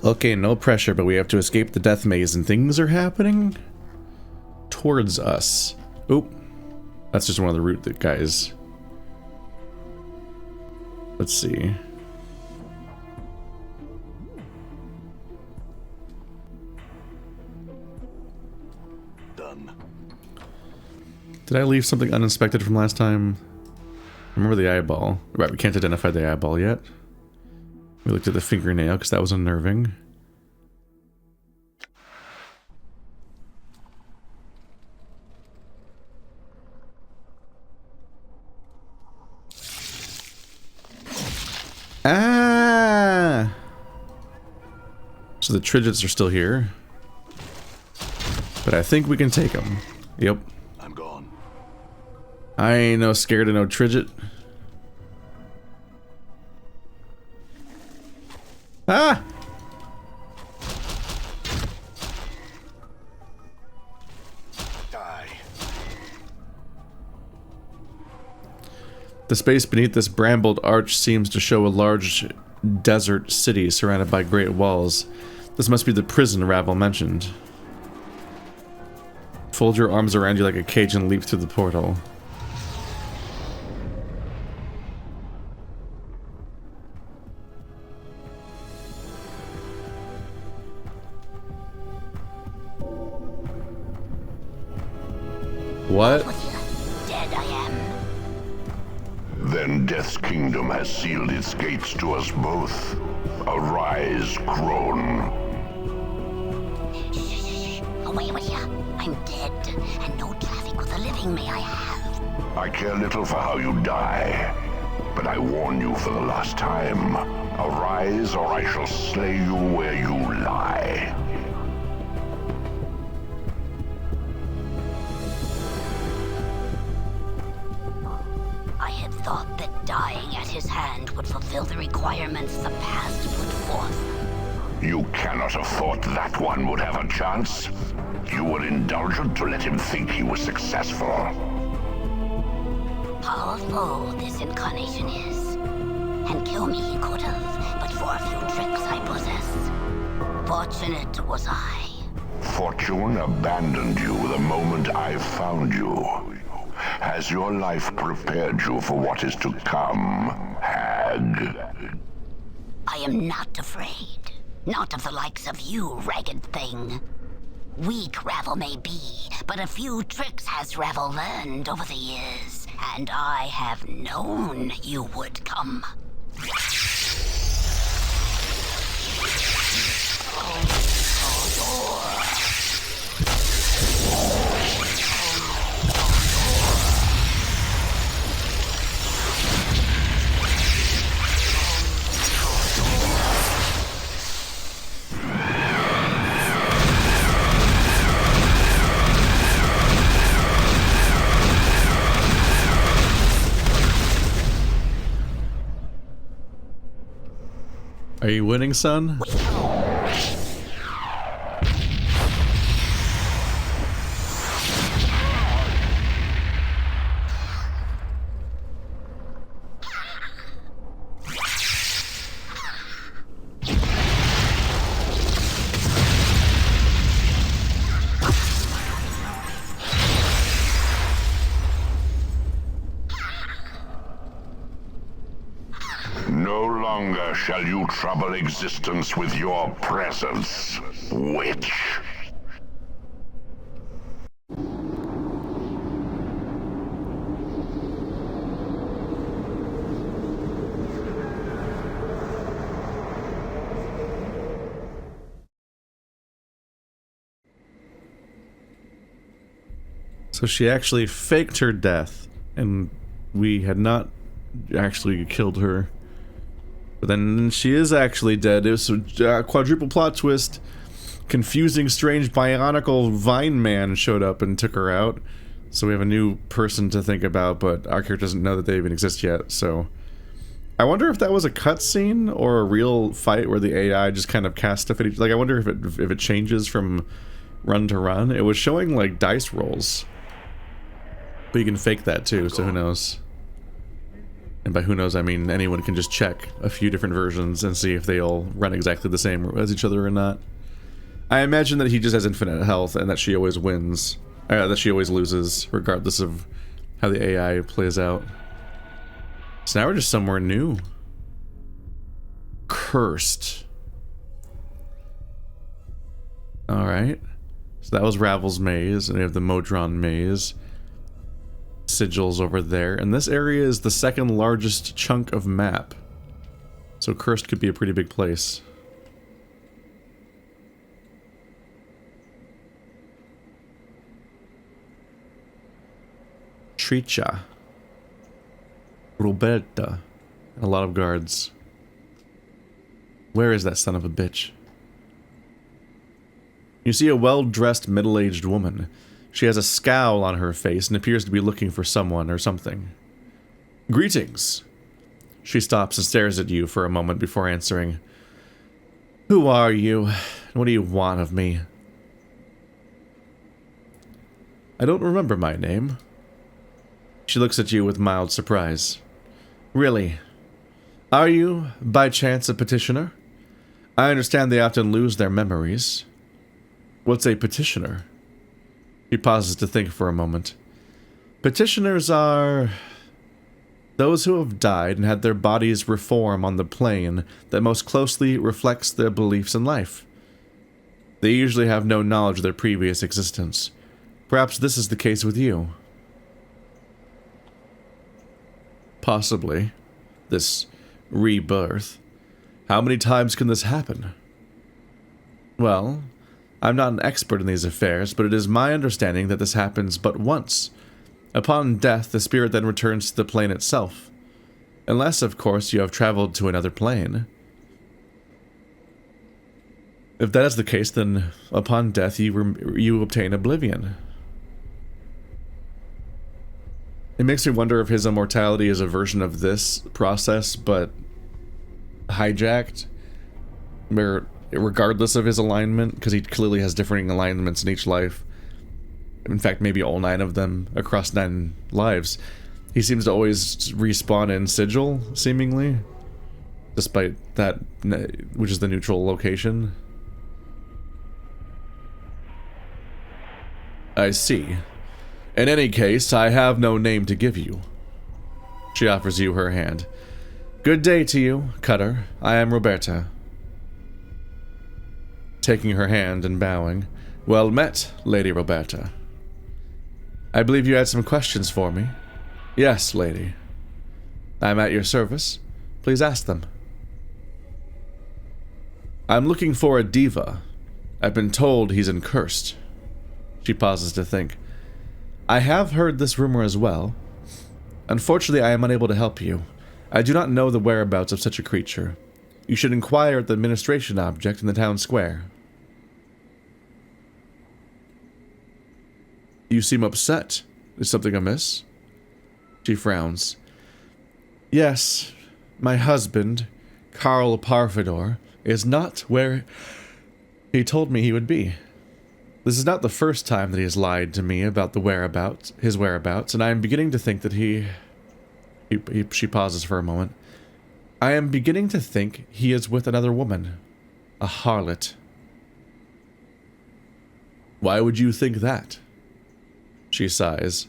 Okay, no pressure, but we have to escape the death maze, and things are happening towards us. Oop. That's just one of the root guys. Let's see. Done. Did I leave something uninspected from last time? Remember the eyeball. Right, we can't identify the eyeball yet. We looked at the fingernail because that was unnerving. Ah! So the Tridgets are still here. But I think we can take them. Yep. I'm gone. I ain't no scared of no Tridget. Ah! Die. The space beneath this brambled arch seems to show a large desert city surrounded by great walls. This must be the prison Ravel mentioned. Fold your arms around you like a cage and leap through the portal. What? Dead I am. Then Death's kingdom has sealed its gates to us both. Arise, crone. Shh. Away with you. I'm dead, and no traffic with the living may I have. I care little for how you die, but I warn you for the last time. Arise, or I shall slay you where you lie. I had thought that dying at his hand would fulfill the requirements the past put forth. You cannot have thought that one would have a chance. You were indulgent to let him think he was successful. Powerful this incarnation is. And kill me he could have, but for a few tricks I possess. Fortunate was I. Fortune abandoned you the moment I found you. Has your life prepared you for what is to come, hag? I am not afraid. Not of the likes of you, ragged thing. Weak Ravel may be, but a few tricks has Ravel learned over the years, and I have known you would come. Are you winning, son? No longer shall you trouble existence with your presence, witch. So she actually faked her death, and we had not actually killed her. But then she is actually dead. It was a quadruple plot twist. Confusing, strange, bionical vine man showed up and took her out. So we have a new person to think about, but our character doesn't know that they even exist yet, so... I wonder if that was a cutscene or a real fight where the AI just kind of cast stuff at each... Like, I wonder if it changes from run to run. It was showing, like, dice rolls. But you can fake that, too, so who knows. And by who knows, I mean anyone can just check a few different versions and see if they all run exactly the same as each other or not. I imagine that he just has infinite health and that she always wins. That she always loses, regardless of how the AI plays out. So now we're just somewhere new. Curst. Alright. So that was Ravel's maze, and we have the Modron maze. Sigil's over there, and this area is the second largest chunk of map. So Curst could be a pretty big place. Tricia. Roberta. A lot of guards. Where is that son of a bitch? You see a well-dressed, middle-aged woman. She has a scowl on her face and appears to be looking for someone or something. Greetings. She stops and stares at you for a moment before answering. Who are you? What do you want of me? I don't remember my name. She looks at you with mild surprise. Really? Are you, by chance, a petitioner? I understand they often lose their memories. What's a petitioner? She pauses to think for a moment. Petitioners are those who have died and had their bodies reform on the plane that most closely reflects their beliefs in life. They usually have no knowledge of their previous existence. Perhaps this is the case with you. Possibly. This rebirth. How many times can this happen? Well, I'm not an expert in these affairs, but it is my understanding that this happens but once. Upon death, the spirit then returns to the plane itself. Unless, of course, you have traveled to another plane. If that is the case, then upon death you obtain oblivion. It makes me wonder if his immortality is a version of this process, but hijacked, where regardless of his alignment, because he clearly has differing alignments in each life, in fact maybe all 9 of them across 9 lives, he seems to always respawn in Sigil, seemingly, despite that, which is the neutral location. I see. In any case, I have no name to give you. She offers you her hand. Good day to you, Cutter. I am Roberta. Taking her hand and bowing. Well met, Lady Roberta. I believe you had some questions for me. Yes, lady. I'm at your service. Please ask them. I'm looking for a diva. I've been told he's in Curst. She pauses to think. I have heard this rumor as well. Unfortunately, I am unable to help you. I do not know the whereabouts of such a creature. You should inquire at the administration object in the town square. You seem upset. Is something amiss? She frowns. Yes, my husband, Carl Parfidor, is not where he told me he would be. This is not the first time that he has lied to me about his whereabouts, and I am beginning to think that she pauses for a moment. I am beginning to think he is with another woman. A harlot. Why would you think that? She sighs.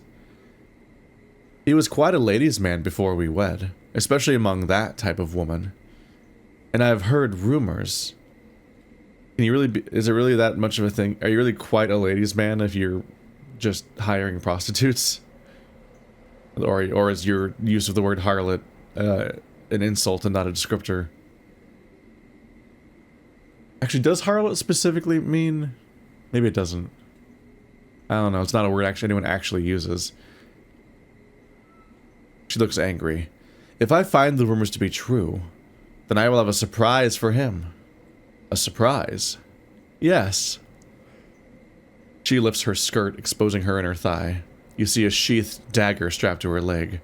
He was quite a ladies' man before we wed, especially among that type of woman. And I have heard rumors. Is it really that much of a thing? Are you really quite a ladies' man if you're just hiring prostitutes? Or is your use of the word harlot an insult and not a descriptor? Actually, does harlot specifically mean... Maybe it doesn't. I don't know, it's not a word anyone actually uses. She looks angry. If I find the rumors to be true, then I will have a surprise for him. A surprise? Yes. She lifts her skirt, exposing her inner thigh. You see a sheathed dagger strapped to her leg.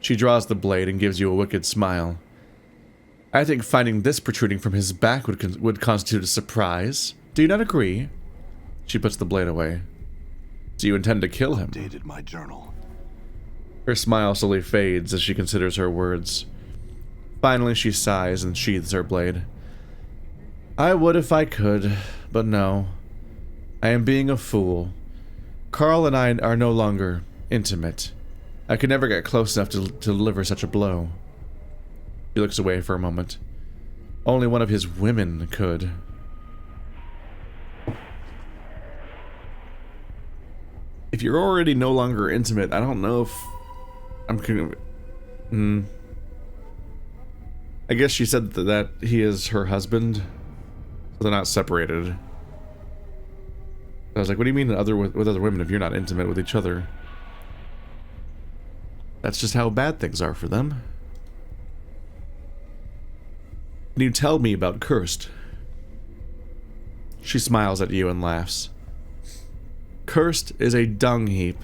She draws the blade and gives you a wicked smile. I think finding this protruding from his back would constitute a surprise. Do you not agree? She puts the blade away. Do you intend to kill him? Updated my journal. Her smile slowly fades as she considers her words. Finally, she sighs and sheathes her blade. I would if I could, but no. I am being a fool. Carl and I are no longer intimate. I could never get close enough to deliver such a blow. He looks away for a moment. Only one of his women could. If you're already no longer intimate, I don't know if I'm gonna... I guess she said that he is her husband, so they're not separated. I was like, what do you mean with other women if you're not intimate with each other? That's just how bad things are for them. Can you tell me about Curst? She smiles at you and laughs. Curst is a dung heap,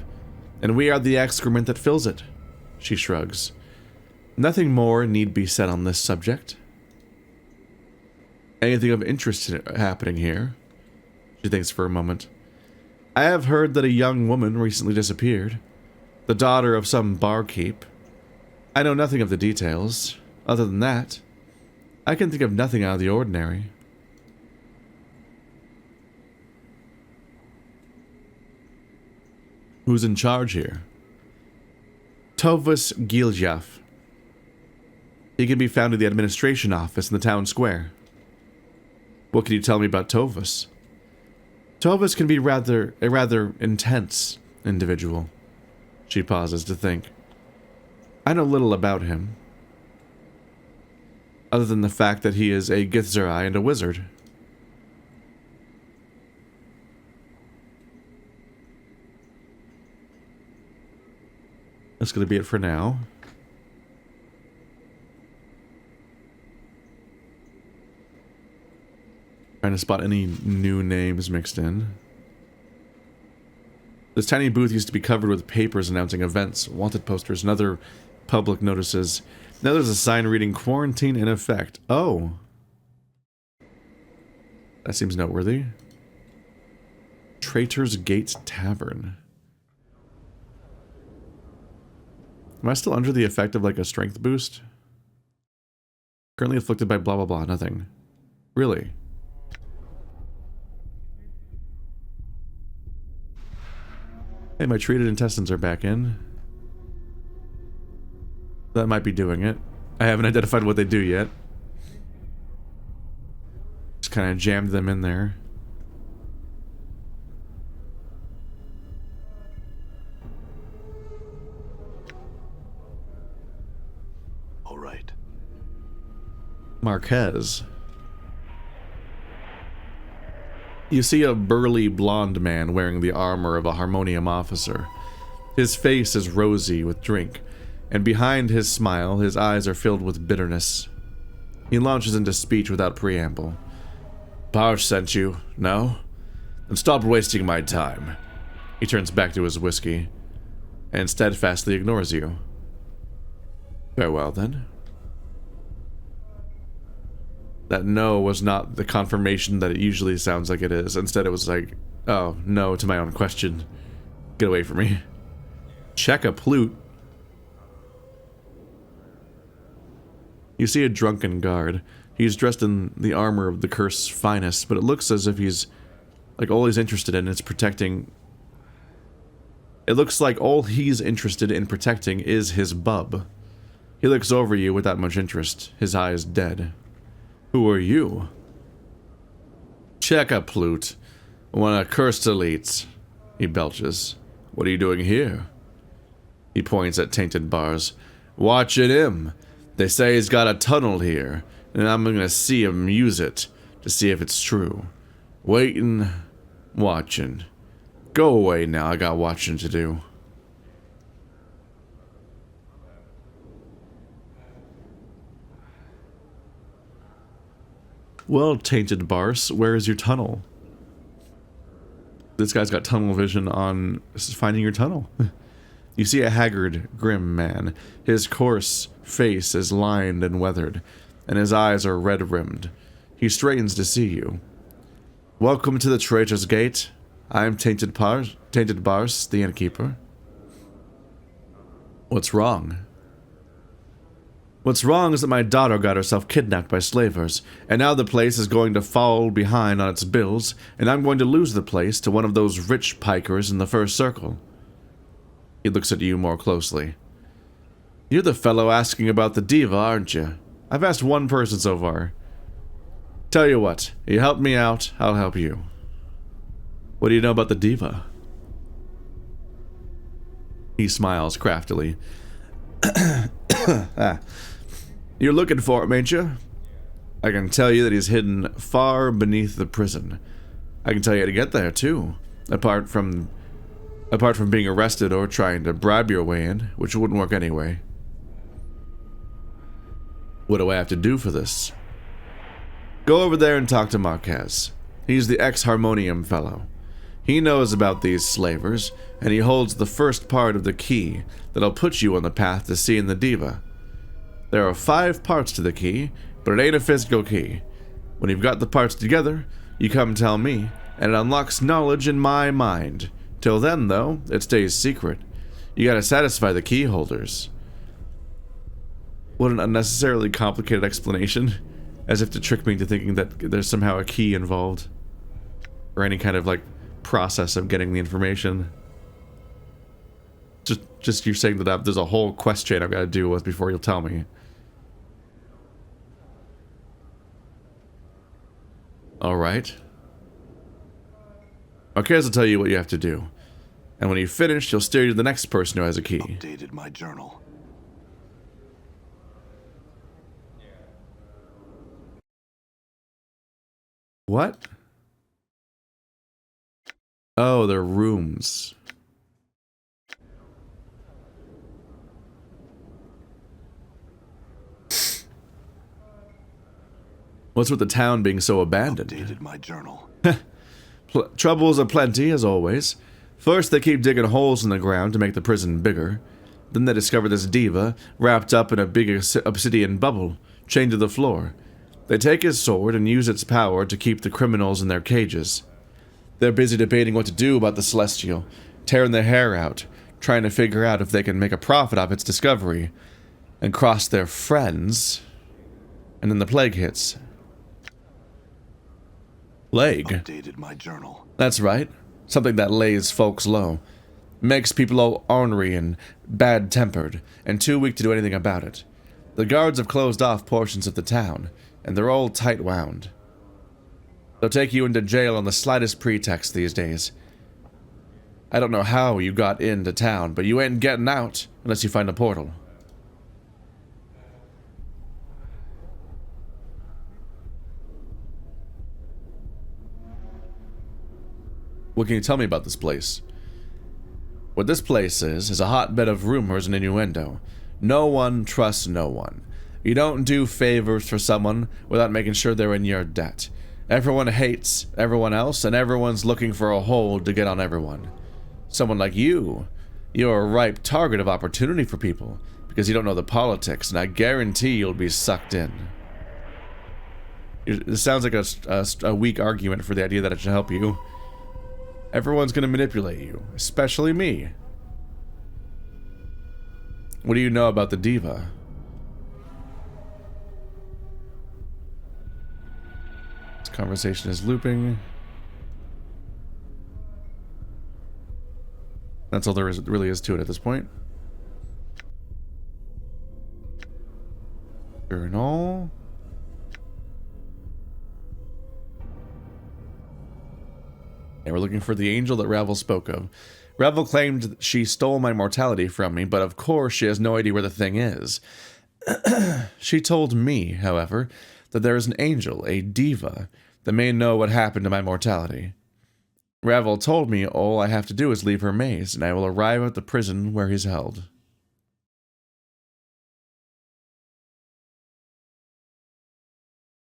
and we are the excrement that fills it. She shrugs. Nothing more need be said on this subject. Anything of interest happening here? She thinks for a moment. I have heard that a young woman recently disappeared. The daughter of some barkeep. I know nothing of the details. Other than that, I can think of nothing out of the ordinary. Who's in charge here? Tovus Giljaf. He can be found in the administration office in the town square. What can you tell me about Tovus? Tovus can be a rather intense individual. She pauses to think. I know little about him, other than the fact that he is a Githzerai and a wizard. That's going to be it for now. Trying to spot any new names mixed in. This tiny booth used to be covered with papers announcing events, wanted posters, and other public notices. Now there's a sign reading quarantine in effect. Oh. That seems noteworthy. Traitor's Gate Tavern. Am I still under the effect of like a strength boost? Currently afflicted by blah blah blah, nothing. Really? Hey, my treated intestines are back in. That might be doing it. I haven't identified what they do yet. Just kind of jammed them in there. All right. Marquez. You see a burly blonde man wearing the armor of a Harmonium officer. His face is rosy with drink, and behind his smile, his eyes are filled with bitterness. He launches into speech without preamble. Parsh sent you, no? Then stop wasting my time. He turns back to his whiskey, and steadfastly ignores you. Farewell, then. That no was not the confirmation that it usually sounds like it is. Instead, it was like, oh, no to my own question. Get away from me. Check a plute. You see a drunken guard. He's dressed in the armor of the Curst's finest, but it looks as if he's, like, all he's interested in is protecting... It looks like all he's interested in protecting is his bub. He looks over you without much interest, his eyes dead. Who are you? Check a plute. One of Curst elites. He belches. What are you doing here? He points at tainted bars. Watching him. They say he's got a tunnel here, and I'm gonna see him use it to see if it's true. Waiting, watching. Go away now, I got watching to do. Well, tainted Barse, where is your tunnel? This guy's got tunnel vision on finding your tunnel. You see a haggard, grim man. His coarse face is lined and weathered, and his eyes are red-rimmed. He straightens to see you. Welcome to the Traitor's Gate. I am Tainted Barse, the innkeeper. What's wrong? What's wrong is that my daughter got herself kidnapped by slavers, and now the place is going to fall behind on its bills, and I'm going to lose the place to one of those rich pikers in the first circle. He looks at you more closely. You're the fellow asking about the diva, aren't you? I've asked one person so far. Tell you what, you help me out, I'll help you. What do you know about the diva? He smiles craftily. You're looking for him, ain't you? I can tell you that he's hidden far beneath the prison. I can tell you how to get there, too. Apart from being arrested or trying to bribe your way in, which wouldn't work anyway. What do I have to do for this? Go over there and talk to Marquez. He's the ex-Harmonium fellow. He knows about these slavers, and he holds the first part of the key that'll put you on the path to seeing the diva. There are 5 parts to the key, but it ain't a physical key. When you've got the parts together, you come tell me, and it unlocks knowledge in my mind. Till then, though, it stays secret. You gotta satisfy the key holders. What an unnecessarily complicated explanation, as if to trick me into thinking that there's somehow a key involved. Or any kind of, like, process of getting the information. Just you saying that there's a whole quest chain I've got to deal with before you'll tell me. Alright. Marquez will tell you what you have to do. And when you've finished, he'll steer you to the next person who has a key. Updated my journal. What? Oh, they're rooms. What's with the town being so abandoned? Updated my journal. Troubles aplenty, as always. First, they keep digging holes in the ground to make the prison bigger. Then they discover this diva, wrapped up in a big obsidian bubble, chained to the floor. They take his sword and use its power to keep the criminals in their cages. They're busy debating what to do about the Celestial, tearing their hair out, trying to figure out if they can make a profit off its discovery, and cross their friends. And then the plague hits. Plague? Updated my journal. That's right. Something that lays folks low. Makes people all ornery and bad-tempered, and too weak to do anything about it. The guards have closed off portions of the town, and they're all tight-wound. They'll take you into jail on the slightest pretext these days. I don't know how you got into town, but you ain't getting out unless you find a portal. What can you tell me about this place? What this place is a hotbed of rumors and innuendo. No one trusts no one. You don't do favors for someone without making sure they're in your debt. Everyone hates everyone else, and everyone's looking for a hold to get on everyone. Someone like you're a ripe target of opportunity for people, because you don't know the politics, and I guarantee you'll be sucked in. It sounds like a weak argument for the idea that it should help you. Everyone's gonna manipulate you, especially me. What do you know about the diva? This conversation is looping. That's all there really is to it at this point. Journal. And we're looking for the angel that Ravel spoke of. Ravel claimed that she stole my mortality from me, but of course she has no idea where the thing is. She told me, however, that there is an angel, a diva, that may know what happened to my mortality. Ravel told me all I have to do is leave her maze, and I will arrive at the prison where he's held.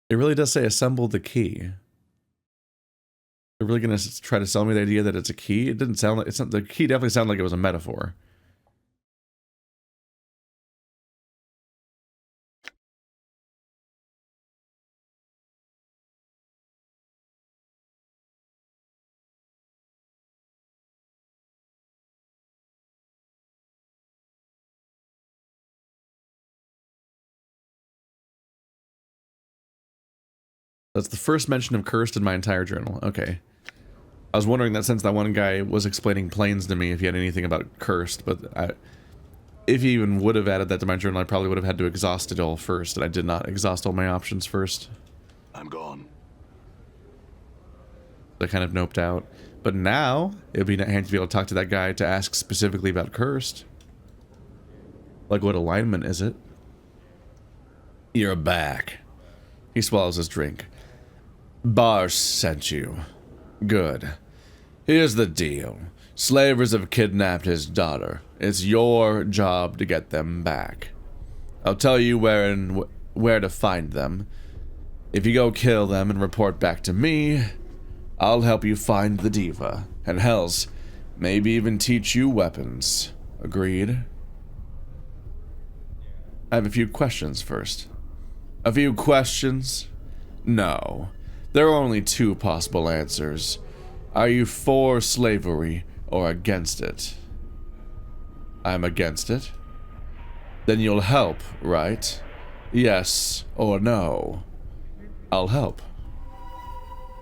It really does say assemble the key. They're really gonna try to sell me the idea that it's a key? It didn't sound like it's not. The key definitely sounded like it was a metaphor. That's the first mention of Curst in my entire journal. Okay. I was wondering that since that one guy was explaining planes to me if he had anything about Curst, but if he even would have added that to my journal, I probably would have had to exhaust it all first, and I did not exhaust all my options first. I'm gone. I kind of noped out. But now, it'd be handy to be able to talk to that guy to ask specifically about Curst. Like, what alignment is it? You're back. He swallows his drink. Bars sent you. Good. Here's the deal. Slavers have kidnapped his daughter. It's your job to get them back. I'll tell you where to find them. If you go kill them and report back to me, I'll help you find the diva. And hells, maybe even teach you weapons. Agreed? I have a few questions first. A few questions? No. There are only two possible answers. Are you for slavery or against it? I'm against it. Then you'll help, right? Yes or no? I'll help.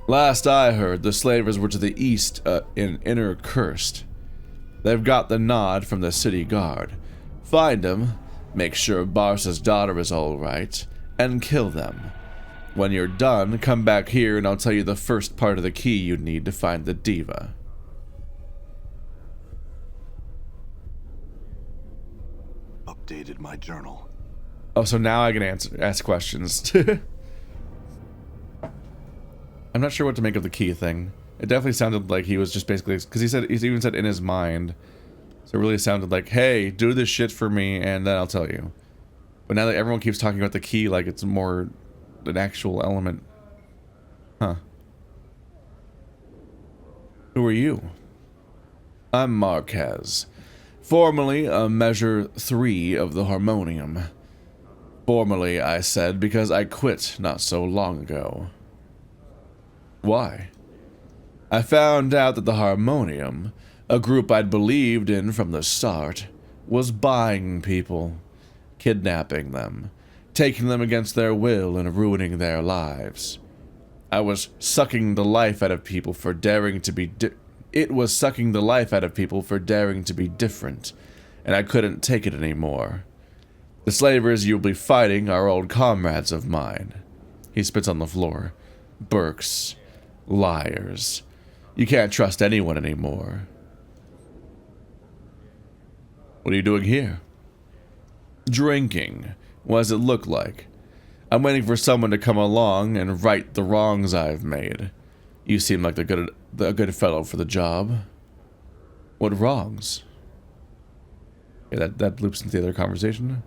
Last I heard, the slavers were to the east in Inner Curst. They've got the nod from the city guard. Find them, make sure Barsa's daughter is all right, and kill them. When you're done, come back here and I'll tell you the first part of the key you need to find the diva. Updated my journal. Oh, so now I can ask questions. I'm not sure what to make of the key thing. It definitely sounded like he was just basically, because he even said in his mind. So it really sounded like, hey, do this shit for me and then I'll tell you. But now that everyone keeps talking about the key like it's more an actual element. Huh. Who are you? I'm Marquez. Formerly a measure 3 of the Harmonium. Formerly, I said, because I quit not so long ago. Why? I found out that the Harmonium, a group I'd believed in from the start, was buying people, kidnapping them, taking them against their will and ruining their lives. I was sucking the life out of people for daring to be It was sucking the life out of people for daring to be different, and I couldn't take it anymore. The slavers you'll be fighting are old comrades of mine. He spits on the floor. Burks. Liars. You can't trust anyone anymore. What are you doing here? Drinking. What does it look like? I'm waiting for someone to come along and right the wrongs I've made. You seem like a good fellow for the job. What wrongs? Yeah, that loops into the other conversation.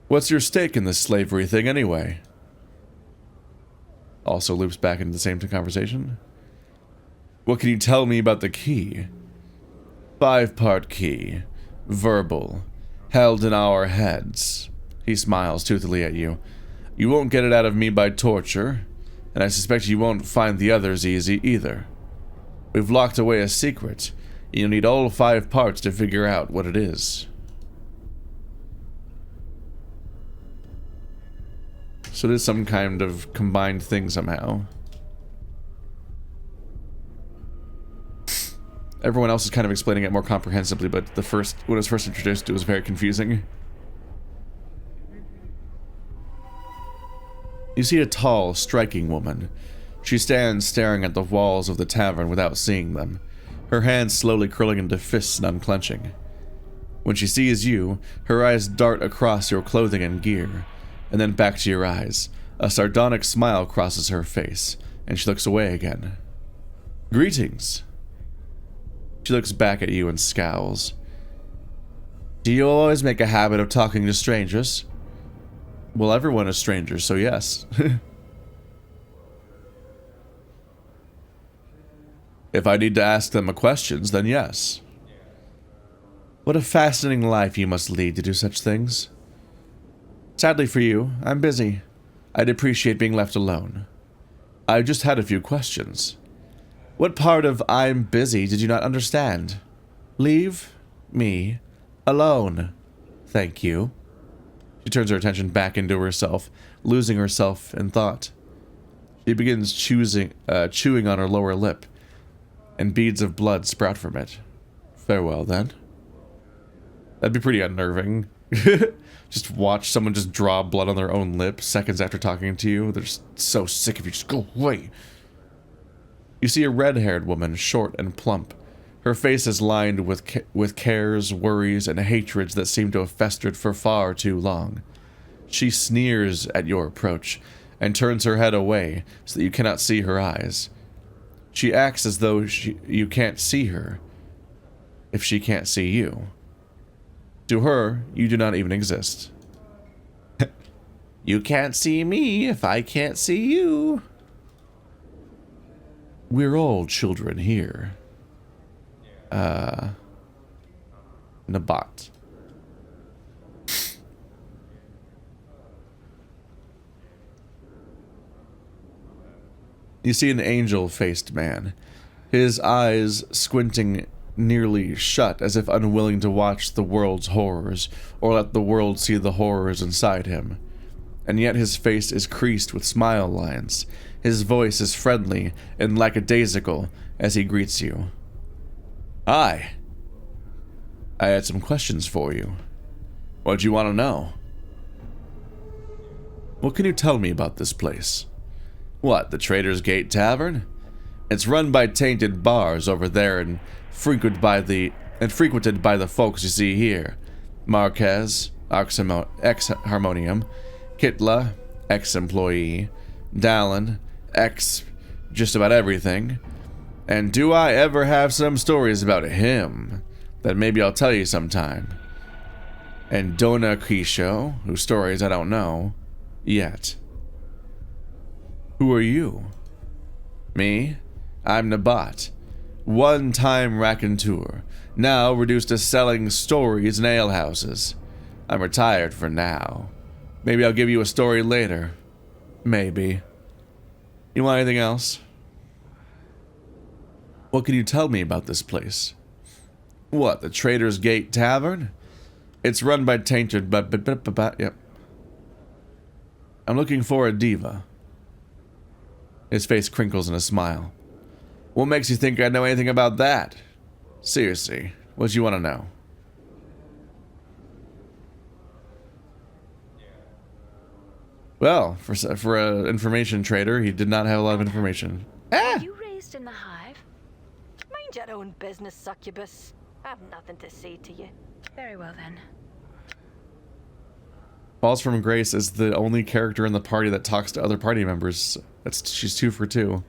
What's your stake in this slavery thing anyway? Also loops back into the same conversation. What can you tell me about the key? 5-part key. Verbal. Held in our heads. He smiles toothily at you. You won't get it out of me by torture, and I suspect you won't find the others easy either. We've locked away a secret. You'll need all 5 parts to figure out what it is. So it is some kind of combined thing somehow. Everyone else is kind of explaining it more comprehensively, but when it was first introduced, it was very confusing. You see a tall, striking woman. She stands staring at the walls of the tavern without seeing them, her hands slowly curling into fists and unclenching. When she sees you, her eyes dart across your clothing and gear, and then back to your eyes. A sardonic smile crosses her face, and she looks away again. Greetings. She looks back at you and scowls. Do you always make a habit of talking to strangers? Well, everyone is strangers, so yes. If I need to ask them questions, then yes. What a fascinating life you must lead to do such things. Sadly for you, I'm busy. I'd appreciate being left alone. I just had a few questions. What part of I'm busy did you not understand? Leave me alone. Thank you. She turns her attention back into herself, losing herself in thought. She begins chewing on her lower lip, and beads of blood sprout from it. Farewell, then. That'd be pretty unnerving. Just watch someone just draw blood on their own lip seconds after talking to you. They're just so sick of you. Just go away. You see a red-haired woman, short and plump. Her face is lined with cares, worries, and hatreds that seem to have festered for far too long. She sneers at your approach and turns her head away so that you cannot see her eyes. She acts as though you can't see her if she can't see you. To her, you do not even exist. You can't see me if I can't see you. We're all children here. Nabat. You see an angel-faced man, his eyes squinting nearly shut as if unwilling to watch the world's horrors or let the world see the horrors inside him. And yet his face is creased with smile lines. His voice is friendly and lackadaisical as he greets you. Hi. I had some questions for you. What do you want to know? What can you tell me about this place? What, the Trader's Gate Tavern? It's run by tainted bars over there and frequented by the folks you see here. Marquez, ex-Harmonium, Kitla, ex-employee, Dallin, ex-just about everything. And do I ever have some stories about him that maybe I'll tell you sometime. And Dona Kisho, whose stories I don't know yet. Who are you? Me? I'm Nabat, one-time raconteur, now reduced to selling stories in alehouses. I'm retired for now. Maybe I'll give you a story later. Maybe. You want anything else? What can you tell me about this place? What, the Trader's Gate Tavern? It's run by tainted, yep. I'm looking for a diva. His face crinkles in a smile. What makes you think I know anything about that? Seriously, what do you want to know? Well, for an information trader, he did not have a lot of information. Were you raised in the hive? Mind your own business, succubus. I have nothing to say to you. Very well then. Falls from Grace is the only character in the party that talks to other party members. She's 2 for 2.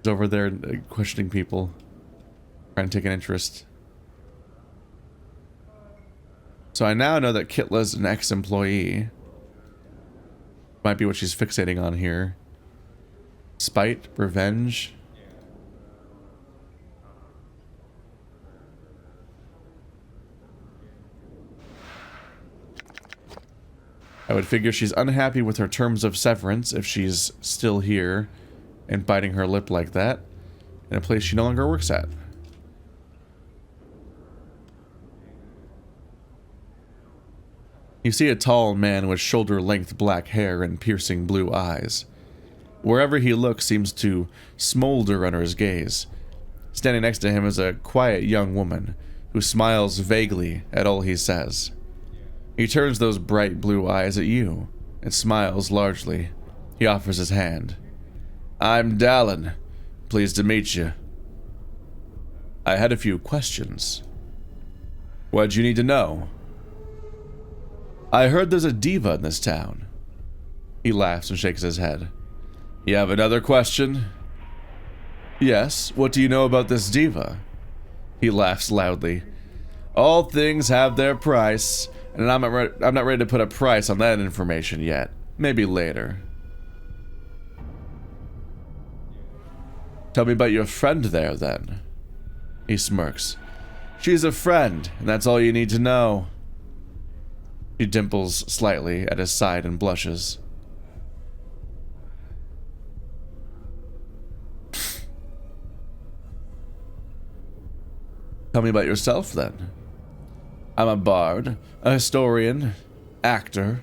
She's over there questioning people, trying to take an interest. So I now know that Kitla's an ex-employee. Might be what she's fixating on here. Spite, revenge. I would figure she's unhappy with her terms of severance if she's still here and biting her lip like that in a place she no longer works at. You see a tall man with shoulder-length black hair and piercing blue eyes. Wherever he looks seems to smolder under his gaze. Standing next to him is a quiet young woman who smiles vaguely at all he says. He turns those bright blue eyes at you and smiles largely. He offers his hand. I'm Dallin. Pleased to meet you. I had a few questions. What'd you need to know? I heard there's a diva in this town. He laughs and shakes his head. You have another question? Yes, what do you know about this diva? He laughs loudly. All things have their price, and I'm not ready to put a price on that information yet. Maybe later. Tell me about your friend there, then. He smirks. She's a friend, and that's all you need to know. She dimples slightly at his side and blushes. Tell me about yourself, then. I'm a bard, a historian, actor,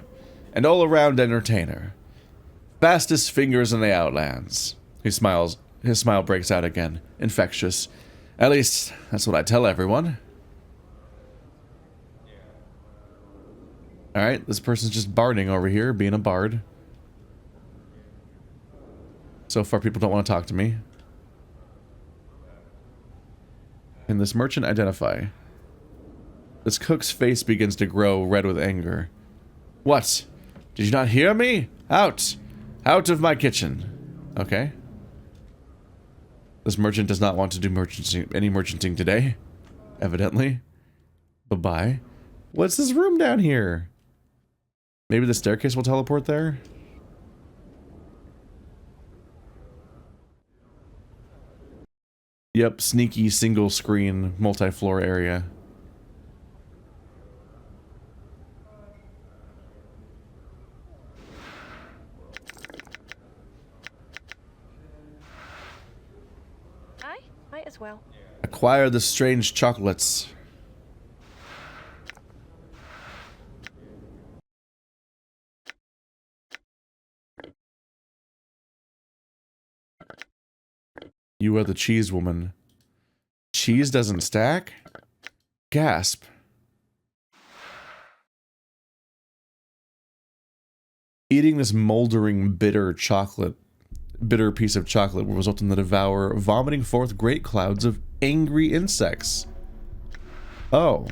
and all-around entertainer. Fastest fingers in the Outlands. He smiles. His smile breaks out again. Infectious. At least, that's what I tell everyone. Alright, this person's just barding over here, being a bard. So far, people don't want to talk to me. Can this merchant identify? This cook's face begins to grow red with anger. What? Did you not hear me? Out! Out of my kitchen. Okay. This merchant does not want to do any merchanting today. Evidently. Bye-bye. What's this room down here? Maybe the staircase will teleport there? Yep, sneaky single screen multi-floor area. Aye, might as well. Acquire the strange chocolates. You are the cheese woman. Cheese doesn't stack? Gasp. Eating this moldering, bitter piece of chocolate will result in the devourer vomiting forth great clouds of angry insects. Oh.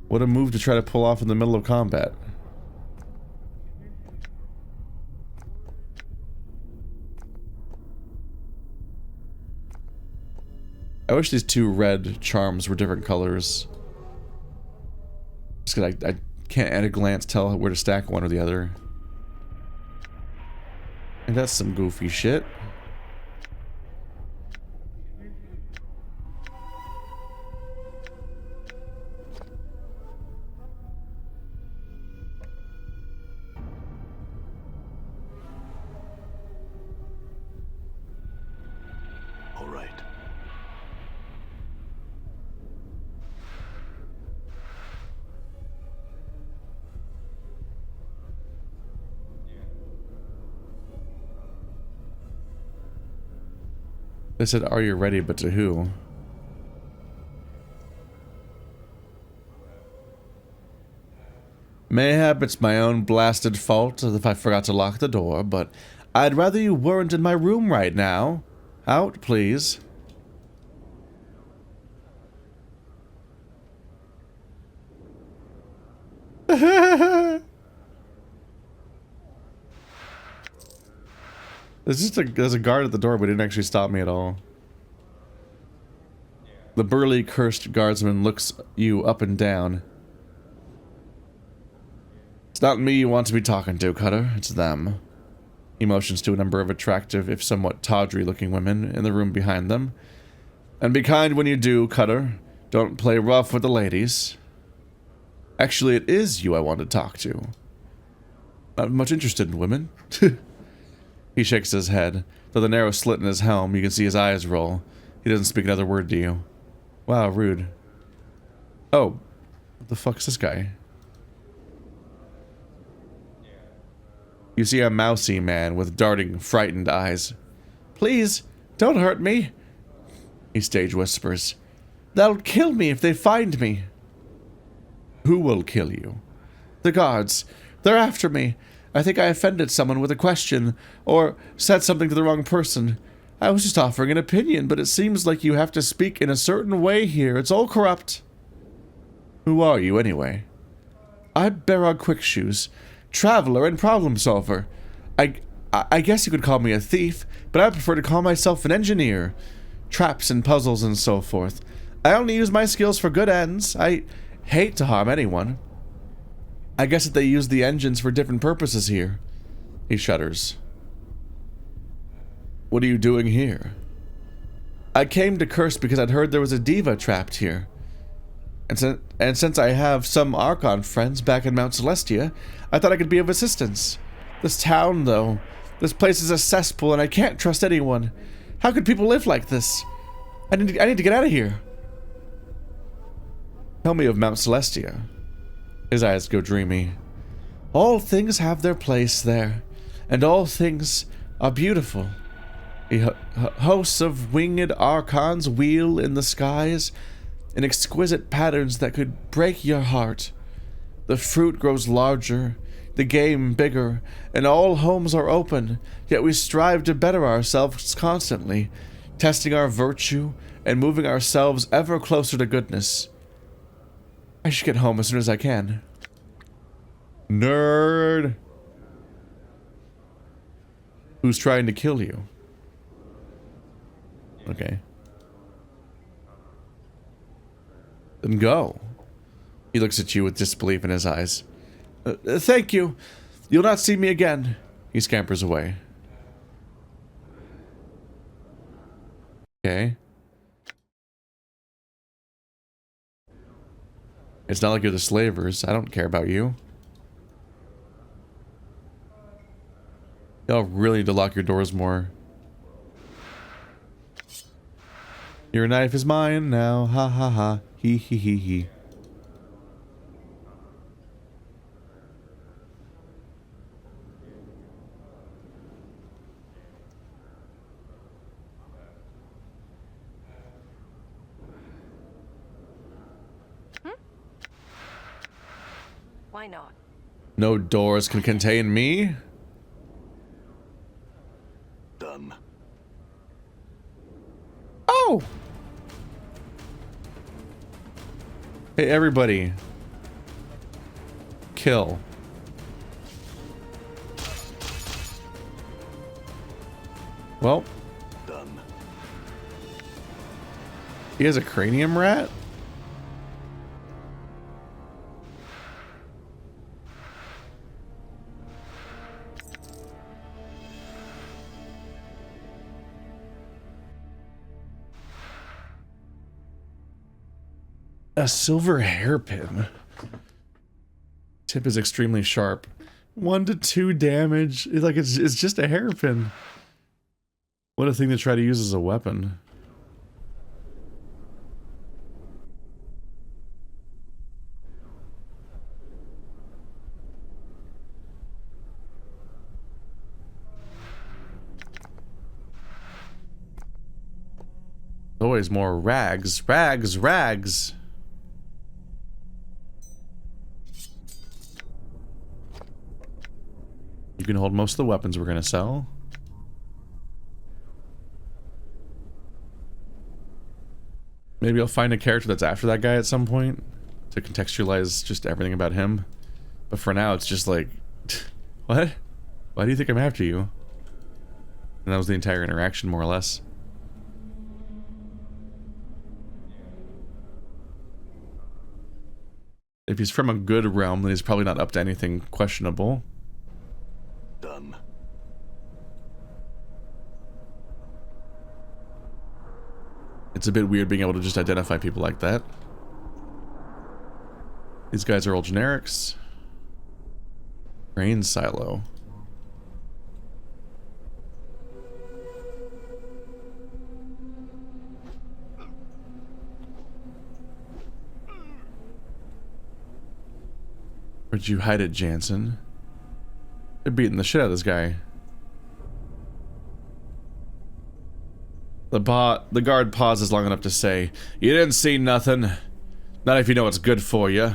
What a move to try to pull off in the middle of combat. I wish these two red charms were different colors. Just because I can't at a glance tell where to stack one or the other. And that's some goofy shit. All right. They said, are you ready, but to who? Mayhap it's my own blasted fault if I forgot to lock the door, but I'd rather you weren't in my room right now. Out, please. There's a guard at the door, but he didn't actually stop me at all. The burly, cursed guardsman looks you up and down. It's not me you want to be talking to, Cutter. It's them. He motions to a number of attractive, if somewhat tawdry-looking women in the room behind them. And be kind when you do, Cutter. Don't play rough with the ladies. Actually, it is you I want to talk to. Not much interested in women. He shakes his head. Though the narrow slit in his helm, you can see his eyes roll. He doesn't speak another word to you. Wow, rude. Oh. What the fuck is this guy? You see a mousy man with darting, frightened eyes. Please, don't hurt me. He stage whispers. They'll kill me if they find me. Who will kill you? The guards. They're after me. I think I offended someone with a question, or said something to the wrong person. I was just offering an opinion, but it seems like you have to speak in a certain way here. It's all corrupt. Who are you, anyway? I'm Barrog Quickshoes, traveler and problem solver. I guess you could call me a thief, but I prefer to call myself an engineer. Traps and puzzles and so forth. I only use my skills for good ends. I hate to harm anyone. I guess that they use the engines for different purposes here. He shudders. What are you doing here? I came to Curst because I'd heard there was a diva trapped here. And since I have some Archon friends back in Mount Celestia, I thought I could be of assistance. This town, though. This place is a cesspool and I can't trust anyone. How could people live like this? I need to get out of here. Tell me of Mount Celestia. His eyes go dreamy. All things have their place there, and all things are beautiful. Hosts of winged archons wheel in the skies in exquisite patterns that could break your heart. The fruit grows larger, the game bigger, and all homes are open, yet we strive to better ourselves constantly, testing our virtue and moving ourselves ever closer to goodness. I should get home as soon as I can. Nerd! Who's trying to kill you? Okay. Then go. He looks at you with disbelief in his eyes. Thank you. You'll not see me again. He scampers away. Okay. It's not like you're the slavers. I don't care about you. Y'all really need to lock your doors more. Your knife is mine now. Ha ha ha. He he he he. Why not? No doors can contain me. Done. Oh! Hey, everybody. Kill. Well. Done. He has a cranium rat? A silver hairpin. Tip is extremely sharp. 1 to 2 damage. It's just a hairpin. What a thing to try to use as a weapon. Always more rags, rags, rags. You can hold most of the weapons we're gonna sell. Maybe I'll find a character that's after that guy at some point to contextualize just everything about him. But for now, it's just like, what? Why do you think I'm after you? And that was the entire interaction, more or less. If he's from a good realm, then he's probably not up to anything questionable. Done. It's a bit weird being able to just identify people like that. These guys are all generics. Grain silo. Where'd you hide it, Jansen? They're beating the shit out of this guy. The guard pauses long enough to say, "You didn't see nothing. Not if you know what's good for you."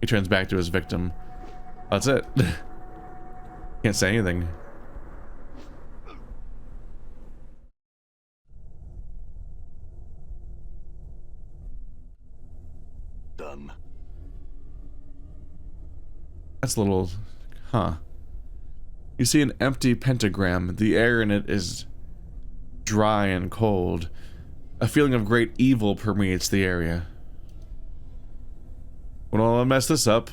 He turns back to his victim. That's it. Can't say anything. Done. That's a little... huh. You see an empty pentagram. The air in it is dry and cold. A feeling of great evil permeates the area. Well, I'll mess this up.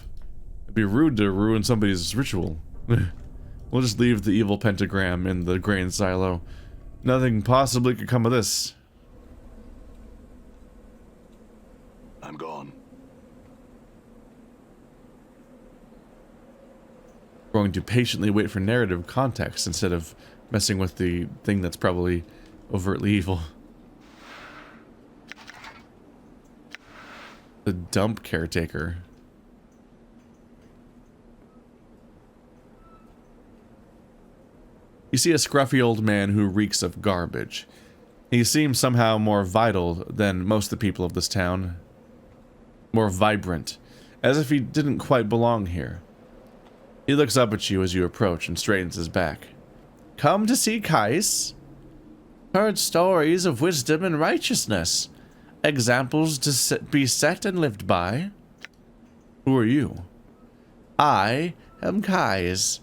It'd be rude to ruin somebody's ritual. We'll just leave the evil pentagram in the grain silo. Nothing possibly could come of this. I'm gone. Going to patiently wait for narrative context instead of messing with the thing that's probably overtly evil. The dump caretaker. You see a scruffy old man who reeks of garbage. He seems somehow more vital than most of the people of this town. More vibrant, as if he didn't quite belong here. He looks up at you as you approach and straightens his back. Come to see Kais? Heard stories of wisdom and righteousness. Examples to be set and lived by. Who are you? I am Kais,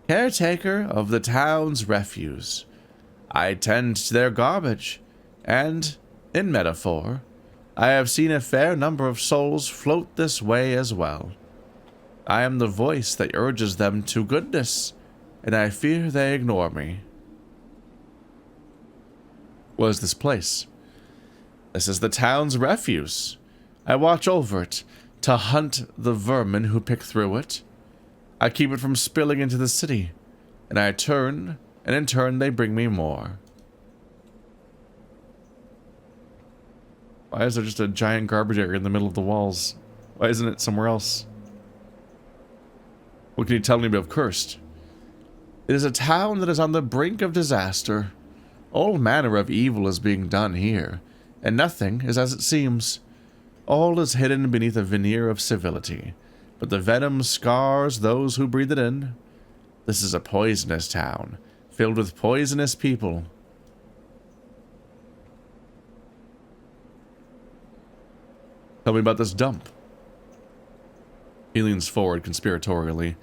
caretaker of the town's refuse. I tend to their garbage, and, in metaphor, I have seen a fair number of souls float this way as well. I am the voice that urges them to goodness, and I fear they ignore me. What is this place? This is the town's refuse. I watch over it to hunt the vermin who pick through it. I keep it from spilling into the city, and I turn, and in turn they bring me more. Why is there just a giant garbage area in the middle of the walls? Why isn't it somewhere else? What can you tell me about Curst? It is a town that is on the brink of disaster. All manner of evil is being done here, and nothing is as it seems. All is hidden beneath a veneer of civility, but the venom scars those who breathe it in. This is a poisonous town, filled with poisonous people. Tell me about this dump. He leans forward conspiratorially.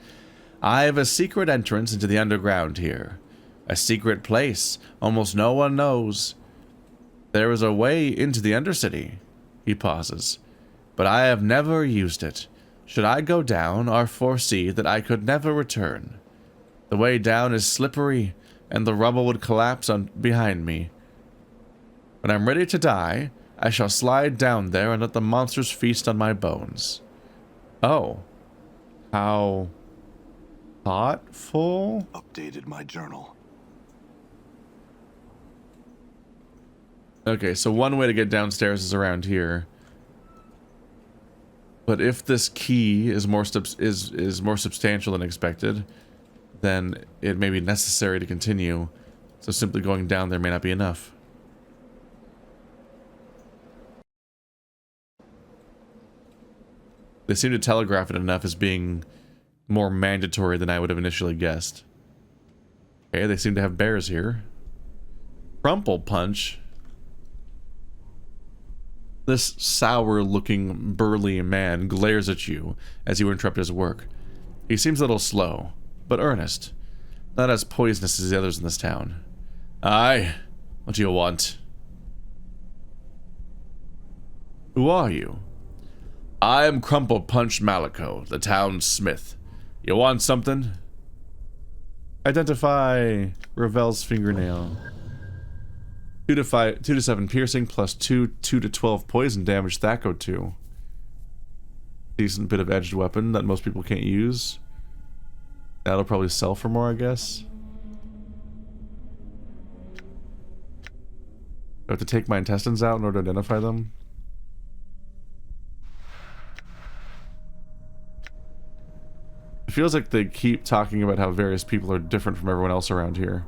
I have a secret entrance into the underground here. A secret place almost no one knows. There is a way into the Undercity. He pauses. But I have never used it. Should I go down or foresee that I could never return? The way down is slippery, and the rubble would collapse behind me. When I'm ready to die, I shall slide down there and let the monsters feast on my bones. Oh. How thoughtful? Updated my journal. Okay, so one way to get downstairs is around here. But if this key is more substantial than expected, then it may be necessary to continue. So simply going down there may not be enough. They seem to telegraph it enough as being more mandatory than I would have initially guessed. Okay, they seem to have bears here. Crumple Punch. This sour-looking, burly man glares at you as you interrupt his work. He seems a little slow, but earnest. Not as poisonous as the others in this town. Aye, what do you want? Who are you? I am Crumple Punch Malico, the town's smith. You want something? Identify Ravel's fingernail. 2 to 7 piercing, plus 2 to 12 poison damage, Thaco 2. Decent bit of edged weapon that most people can't use. That'll probably sell for more, I guess. I have to take my intestines out in order to identify them. It feels like they keep talking about how various people are different from everyone else around here.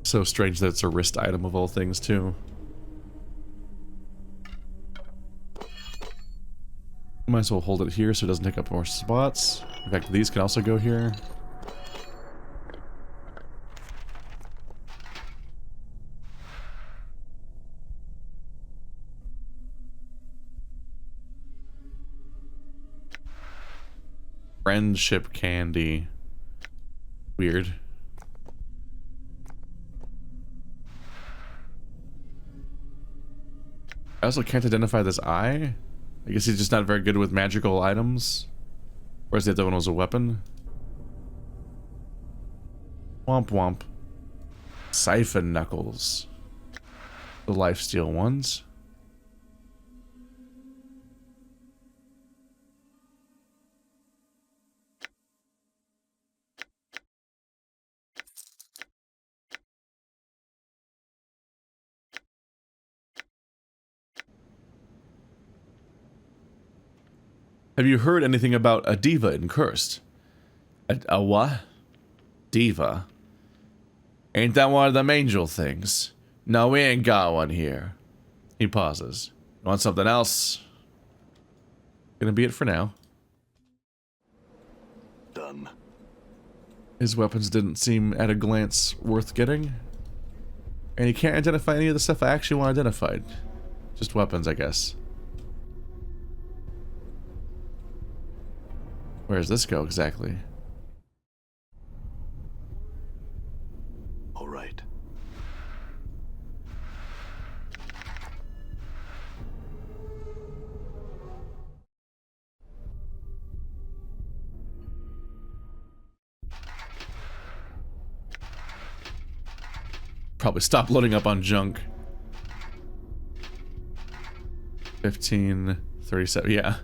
So strange that it's a wrist item of all things, too. Might as well hold it here so it doesn't take up more spots. In fact, these can also go here. Friendship candy. Weird. I also can't identify this eye. I guess he's just not very good with magical items. Whereas the other one was a weapon. Womp womp. Siphon Knuckles. the lifesteal ones. Have you heard anything about a diva in Curst? A what? Diva? Ain't that one of them angel things? No, we ain't got one here. He pauses. Want something else? Gonna be it for now. Done. His weapons didn't seem at a glance worth getting. And he can't identify any of the stuff I actually want identified. Just weapons, I guess. Where does this go exactly? All right. Probably stop loading up on junk. 15, 37, yeah.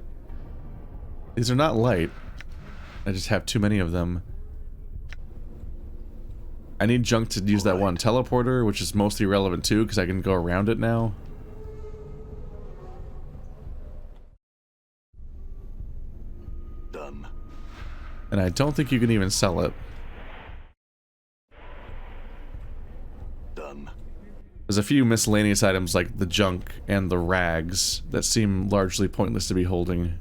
These are not light. I just have too many of them. I need junk to use that one teleporter, which is mostly relevant too, because I can go around it now. Done. And I don't think you can even sell it. Done. There's a few miscellaneous items like the junk and the rags that seem largely pointless to be holding.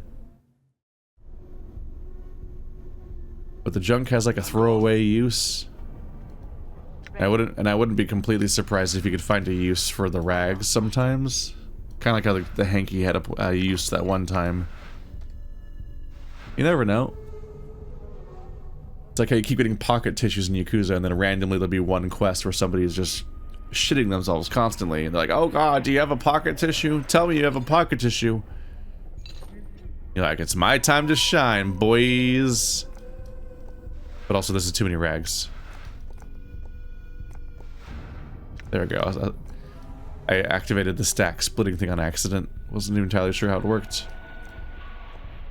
But the junk has like a throwaway use. I wouldn't be completely surprised if you could find a use for the rags sometimes. Kind of like how the hanky had a use that one time. You never know. It's like how you keep getting pocket tissues in Yakuza and then randomly there'll be one quest where somebody is just shitting themselves constantly and they're like, oh god, do you have a pocket tissue? Tell me you have a pocket tissue. You're like, it's my time to shine, boys. But also, this is too many rags. There we go. I activated the stack splitting thing on accident. Wasn't even entirely sure how it worked.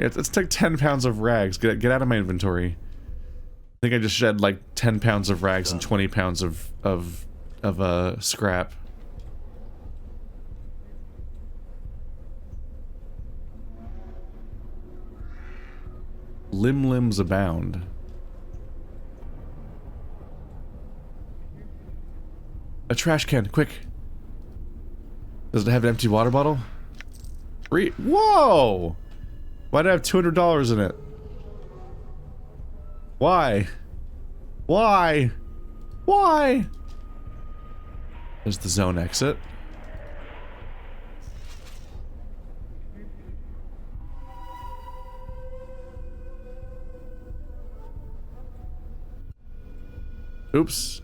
Yeah, it's like 10 pounds of rags. Get out of my inventory. I think I just shed like 10 pounds of rags and 20 pounds of scrap. Limbs abound. A trash can, quick. Does it have an empty water bottle? Whoa! Why'd I have $200 in it? Why? Why? Why? There's the zone exit. Oops.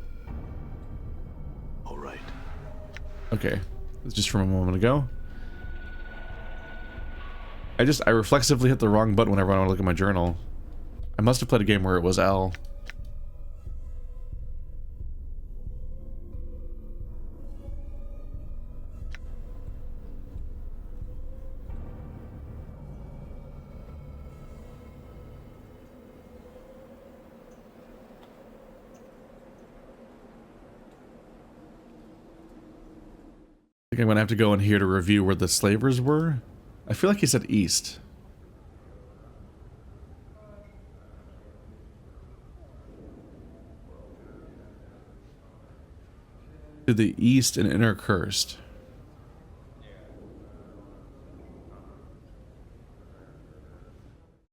All right. Okay. It's just from a moment ago. I reflexively hit the wrong button whenever I want to look at my journal. I must have played a game where it was L. I think I'm gonna have to go in here to review where the slavers were. I feel like he said east. To the east and inner Curst.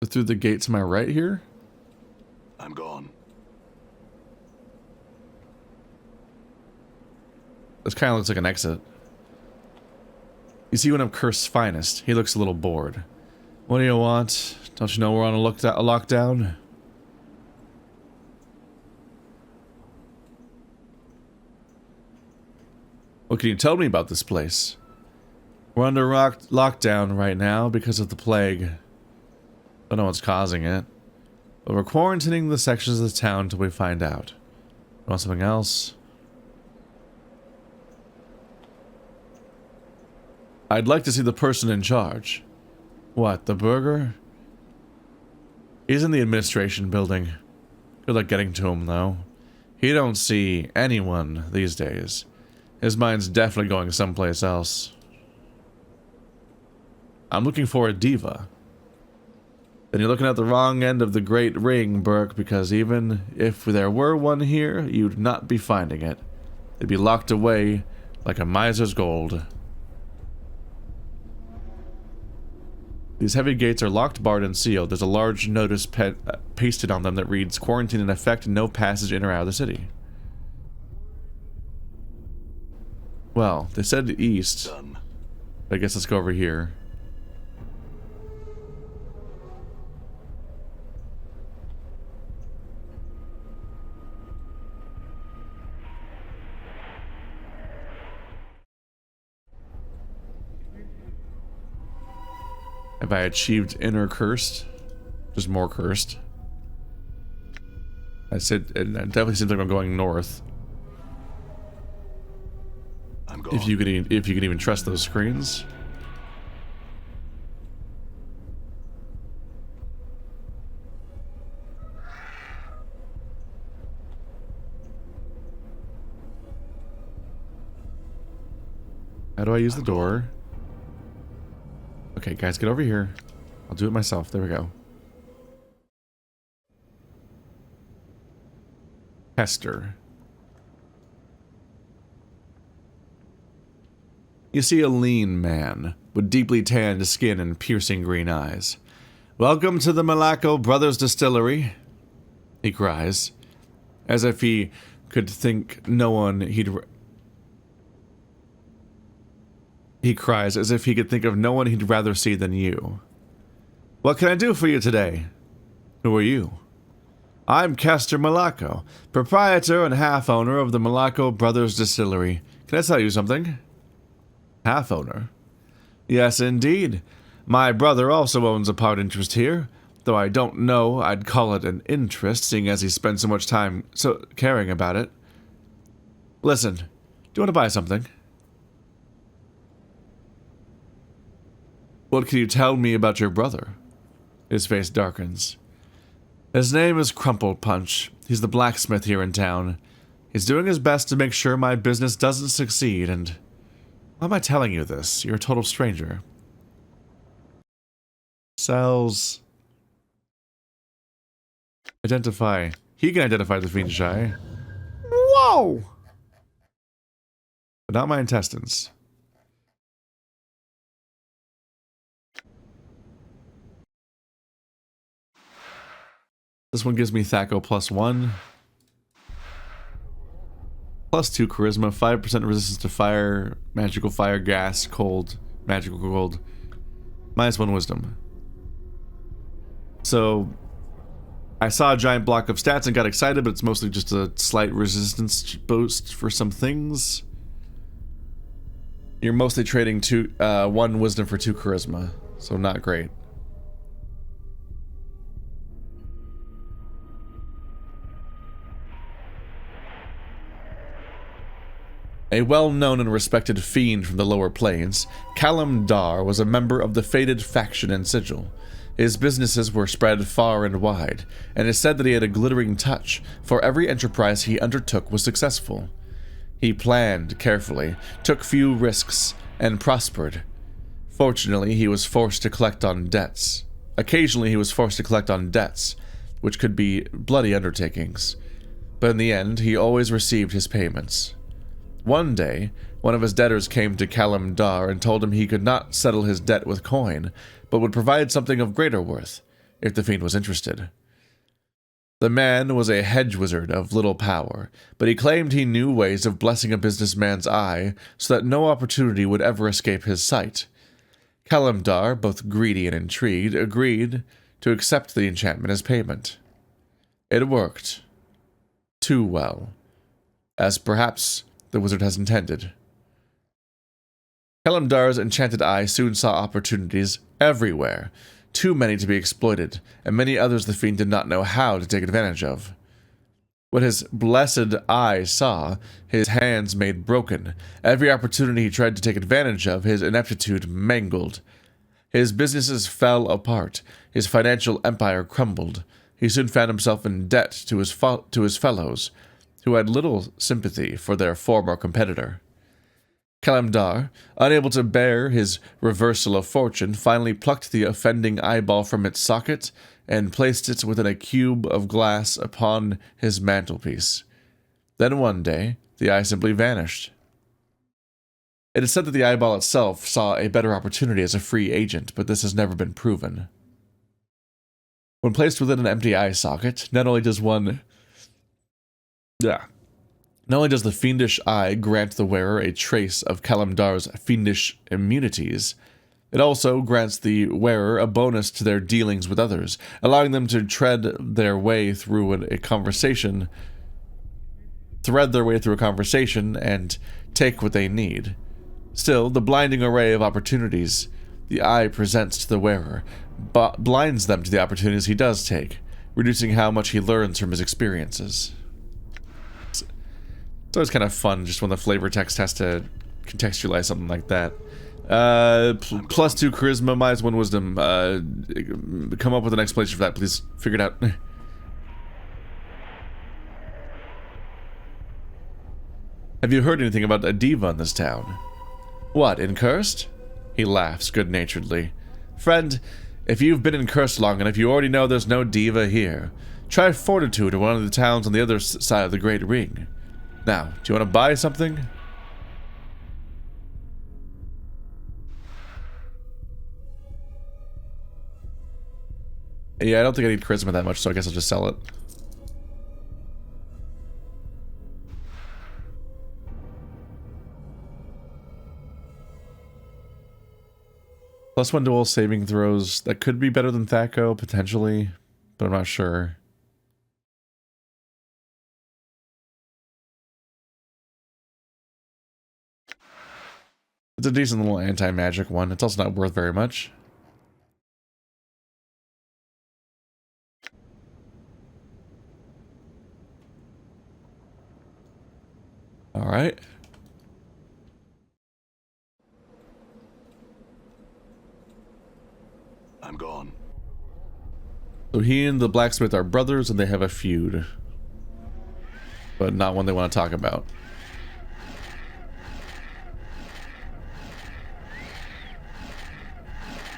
Through the gate to my right here? I'm gone. This kind of looks like an exit. You see one of Curst's finest. He looks a little bored. What do you want? Don't you know we're on a lockdown? What can you tell me about this place? We're under lockdown right now because of the plague. Don't know what's causing it. But we're quarantining the sections of the town until we find out. Want something else? I'd like to see the person in charge. What, the burger? He's in the administration building. Good luck getting to him, though. He don't see anyone these days. His mind's definitely going someplace else. I'm looking for a diva. Then you're looking at the wrong end of the Great Ring, Burke, because even if there were one here, you'd not be finding it. It'd be locked away like a miser's gold. These heavy gates are locked, barred, and sealed. There's a large notice pasted on them that reads, "Quarantine in effect, no passage in or out of the city." Well, they said east. Done. I guess let's go over here. Have I achieved inner Curst? Just more Curst. I said it definitely seems like I'm going north. I'm gone. If you can even trust those screens. How do I use the door? Okay, guys, get over here. I'll do it myself. There we go. Hester. You see a lean man with deeply tanned skin and piercing green eyes. "Welcome to the Malaco Brothers Distillery," he cries, as if he could think no one he'd... He cries as if he could think of no one he'd rather see than you. "What can I do for you today?" "Who are you?" "I'm Castor Malaco, proprietor and half-owner of the Malaco Brothers Distillery. Can I tell you something?" "Half-owner?" "Yes, indeed. My brother also owns a part interest here, though I don't know I'd call it an interest, seeing as he spends so much time caring about it. Listen, do you want to buy something?" "What can you tell me about your brother?" His face darkens. "His name is Crumple Punch. He's the blacksmith here in town. He's doing his best to make sure my business doesn't succeed, and... Why am I telling you this? You're a total stranger." Sells... Identify. He can identify the fiendish eye. Whoa! But not my intestines. This one gives me Thaco +1. +2 charisma, 5% resistance to fire, magical fire, gas, cold, magical cold. -1 wisdom. So, I saw a giant block of stats and got excited, but it's mostly just a slight resistance boost for some things. You're mostly trading 1 wisdom for 2 charisma, so not great. A well-known and respected fiend from the lower planes, Callum Dar was a member of the fated faction in Sigil. His businesses were spread far and wide, and it is said that he had a glittering touch, for every enterprise he undertook was successful. He planned carefully, took few risks, and prospered. Fortunately, he was forced to collect on debts. Occasionally, he was forced to collect on debts, which could be bloody undertakings. But in the end, he always received his payments. One day, one of his debtors came to Callum Dar and told him he could not settle his debt with coin, but would provide something of greater worth, if the fiend was interested. The man was a hedge wizard of little power, but he claimed he knew ways of blessing a businessman's eye so that no opportunity would ever escape his sight. Callum Dar, both greedy and intrigued, agreed to accept the enchantment as payment. It worked. Too well. As perhaps the wizard has intended. Callum Dar's enchanted eye soon saw opportunities everywhere, too many to be exploited, and many others the fiend did not know how to take advantage of. What his blessed eye saw, his hands made broken. Every opportunity he tried to take advantage of, his ineptitude mangled. His businesses fell apart. His financial empire crumbled. He soon found himself in debt to his fellows, who had little sympathy for their former competitor. Kalimdar, unable to bear his reversal of fortune, finally plucked the offending eyeball from its socket and placed it within a cube of glass upon his mantelpiece. Then one day, the eye simply vanished. It is said that the eyeball itself saw a better opportunity as a free agent, but this has never been proven. When placed within an empty eye socket, not only does the fiendish eye grant the wearer a trace of Kalimdar's fiendish immunities, it also grants the wearer a bonus to their dealings with others, allowing them to thread their way through a conversation and take what they need. Still, the blinding array of opportunities the eye presents to the wearer blinds them to the opportunities he does take, reducing how much he learns from his experiences. It's always kind of fun just when the flavor text has to contextualize something like that. +2 charisma, -1 wisdom. Come up with an explanation for that, please. Figure it out. Have you heard anything about a diva in this town? What, in Curst? He laughs good-naturedly. Friend, if you've been in Curst long enough, you already know there's no diva here. Try Fortitude or one of the towns on the other side of the Great Ring. Now, do you want to buy something? Yeah, I don't think I need charisma that much, so I guess I'll just sell it. +1 dual saving throws. That could be better than Thaco, potentially, but I'm not sure. It's a decent little anti-magic one. It's also not worth very much. Alright. I'm gone. So he and the blacksmith are brothers and they have a feud. But not one they want to talk about.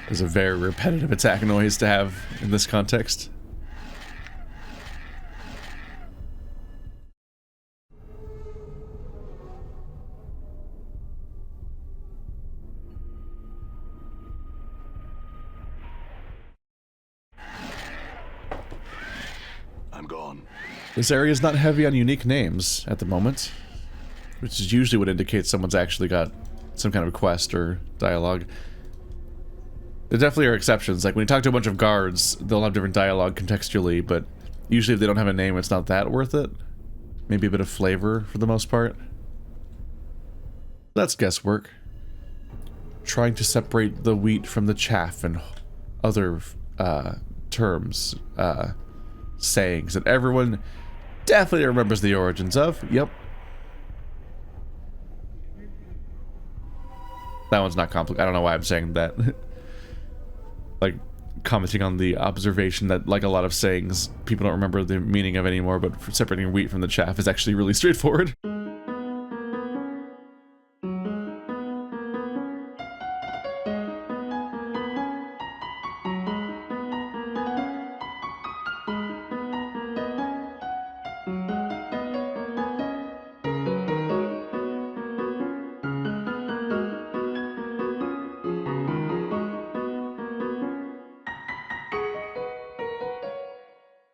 It's a very repetitive attack noise to have in this context. I'm gone. This area is not heavy on unique names at the moment, which is usually what indicates someone's actually got some kind of quest or dialogue. There definitely are exceptions. Like when you talk to a bunch of guards, they'll have different dialogue contextually, but usually if they don't have a name, it's not that worth it. Maybe a bit of flavor for the most part. That's guesswork. Trying to separate the wheat from the chaff and other terms, sayings that everyone definitely remembers the origins of. Yep. That one's not complicated. I don't know why I'm saying that. Like, commenting on the observation that, like a lot of sayings, people don't remember the meaning of anymore, but for separating wheat from the chaff is actually really straightforward.